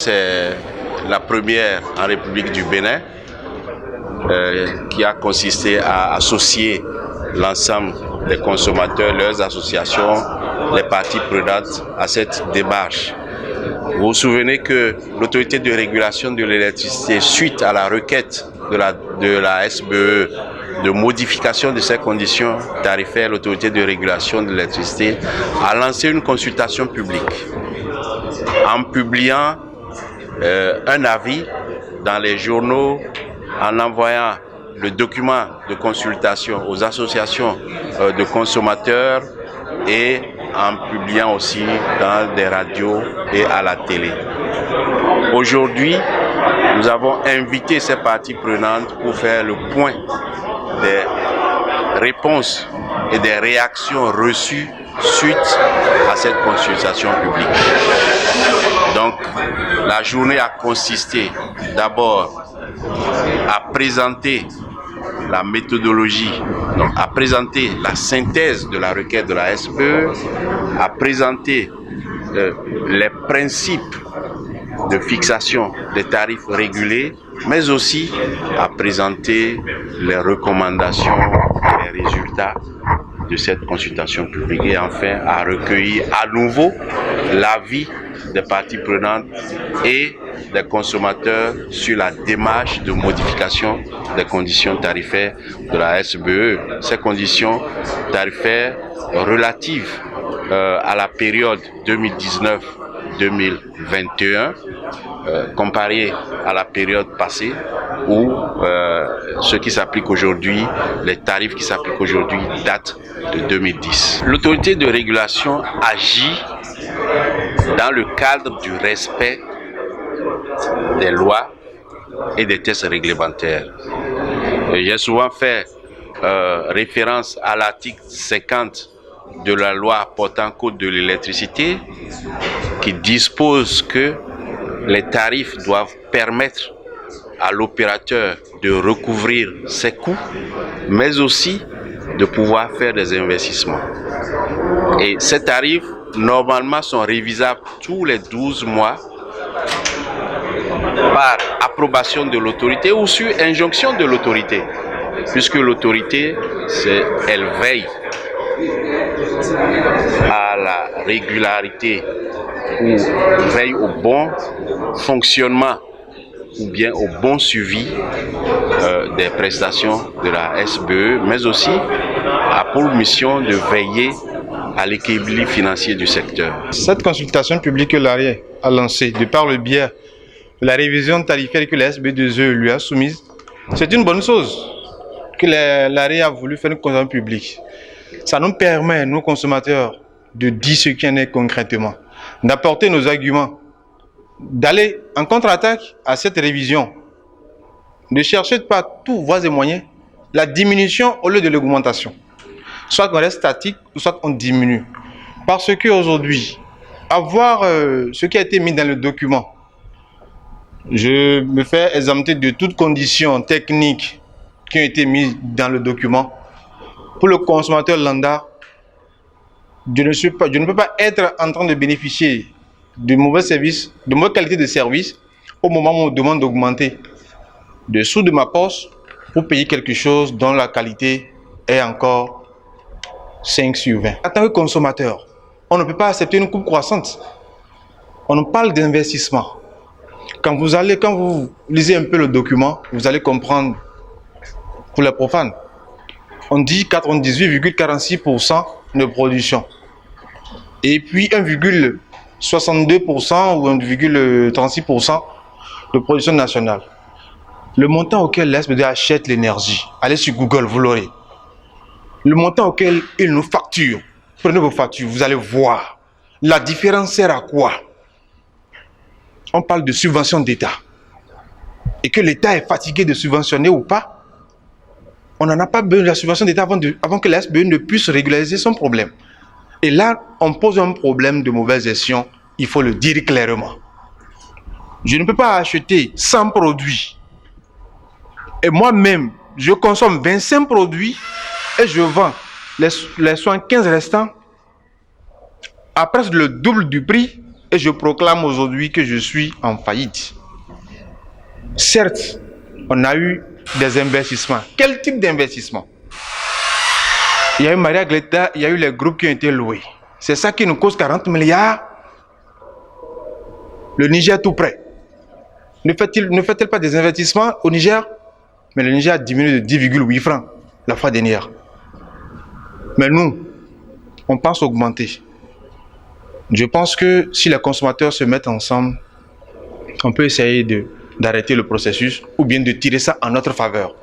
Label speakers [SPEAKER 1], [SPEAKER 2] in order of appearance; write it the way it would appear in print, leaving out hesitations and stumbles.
[SPEAKER 1] C'est la première en République du Bénin qui a consisté à associer l'ensemble des consommateurs, leurs associations, les parties prenantes à cette démarche. Vous vous souvenez que l'autorité de régulation de l'électricité, suite à la requête de la SBE de modification de ces conditions tarifaires, l'autorité de régulation de l'électricité a lancé une consultation publique en publiant un avis dans les journaux, en envoyant le document de consultation aux associations de consommateurs et en publiant aussi dans des radios et à la télé. Aujourd'hui, nous avons invité ces parties prenantes pour faire le point des réponses et des réactions reçues suite à cette consultation publique. Donc, la journée a consisté d'abord à présenter la méthodologie, donc à présenter la synthèse de la requête de la SBE, à présenter les principes de fixation des tarifs régulés, mais aussi à présenter les recommandations et les résultats de cette consultation publique et enfin à recueillir à nouveau l'avis des parties prenantes et des consommateurs sur la démarche de modification des conditions tarifaires de la SBE. Ces conditions tarifaires relatives à la période 2019-2021 comparées à la période passée où ce qui s'applique aujourd'hui, les tarifs qui s'appliquent aujourd'hui datent de 2010. L'autorité de régulation agit dans le cadre du respect des lois et des textes réglementaires. J'ai souvent fait référence à l'article 50 de la loi portant code de l'électricité qui dispose que les tarifs doivent permettre à l'opérateur de recouvrir ses coûts, mais aussi de pouvoir faire des investissements. Et ces tarifs, normalement, sont révisables tous les 12 mois par approbation de l'autorité ou sur injonction de l'autorité, puisque l'autorité, elle veille à la régularité ou veille au bon fonctionnement ou bien au bon suivi des prestations de la SBE, mais aussi a pour mission de veiller à l'équilibre financier du secteur.
[SPEAKER 2] Cette consultation publique que l'AREE a lancée de par le biais de la révision tarifaire que la SB2E lui a soumise, c'est une bonne chose que l'AREE a voulu faire une consultation publique. Ça nous permet, nous consommateurs, de dire ce qu'il y en est concrètement, d'apporter nos arguments, d'aller en contre-attaque à cette révision, de chercher par tous voies et moyens la diminution au lieu de l'augmentation. Soit on reste statique, soit on diminue. Parce qu'aujourd'hui, avoir ce qui a été mis dans le document, je me fais exempter de toutes conditions techniques qui ont été mises dans le document. Pour le consommateur lambda, je ne peux pas être en train de bénéficier de mauvais services, de mauvaise qualité de service au moment où on me demande d'augmenter dessous de ma poche pour payer quelque chose dont la qualité est encore 5 sur 20. En tant que consommateur, on ne peut pas accepter une coupe croissante. On nous parle d'investissement. Quand vous lisez un peu le document, vous allez comprendre pour les profanes. On dit 98,46% de production. Et puis 1,62% ou 1,36% de production nationale. Le montant auquel la SBE achète l'énergie, allez sur Google, vous l'aurez. Le montant auquel il nous facture, prenez vos factures, vous allez voir. La différence sert à quoi? On parle de subvention d'État. Et que l'État est fatigué de subventionner ou pas, on n'en a pas besoin de la subvention d'État avant que la SBE ne puisse régulariser son problème. Et là, on pose un problème de mauvaise gestion, il faut le dire clairement. Je ne peux pas acheter 100 produits. Et moi-même, je consomme 25 produits et je vends les 75 restants à presque le double du prix Et je proclame aujourd'hui que je suis en faillite. Certes, on a eu des investissements. Quel type d'investissement? Il y a eu Maria Gleta, il y a eu les groupes qui ont été loués. C'est ça qui nous cause 40 milliards. Le Niger tout près. Ne fait-il pas des investissements au Niger? Mais le Niger a diminué de 10,8 francs la fois dernière. Mais nous, on pense augmenter. Je pense que si les consommateurs se mettent ensemble, on peut essayer d'arrêter le processus ou bien de tirer ça en notre faveur.